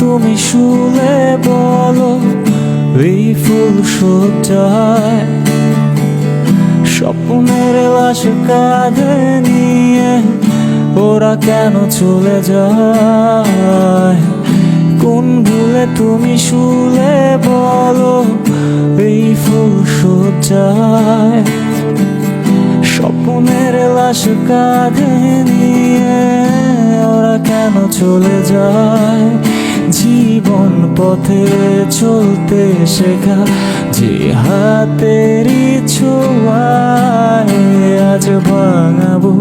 তুমি শুলে বলো এই ফুল সজ্জায় স্বপ্নের লাশ কাঁধে নিয়ে ওরা কেন চলে যায়? কোন ভুলে তুমি শুলে বলো এই ফুল সজ্জায় স্বপ্নের লাশ কাঁধে নিয়ে ওরা কেন চলে যায়? জীবন পথে চলতে শেখা যে হাতেরই ছোঁয়ায় আজ ভাঙাবো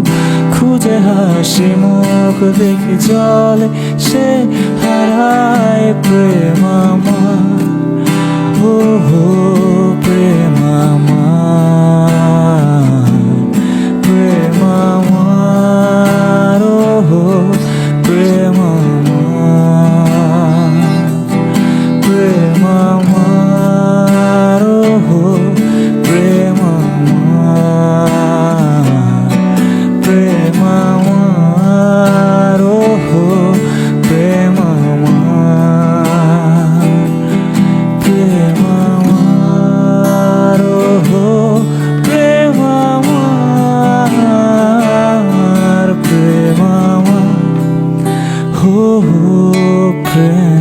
খুঁজে হাসি মুখ দেখি জলে সে হারায় প্রেম আমার। ও হো প্রেম আমার, প্রেম আমার, ও হো প্রেম আমার, প্রেম আমার, ও হো প্রেম আমার, প্রেম আমার, ও হো প্রেম আমার, প্রেম আমার, ও হো প্রেম আমার, প্রেম আমার, হো প্রেম।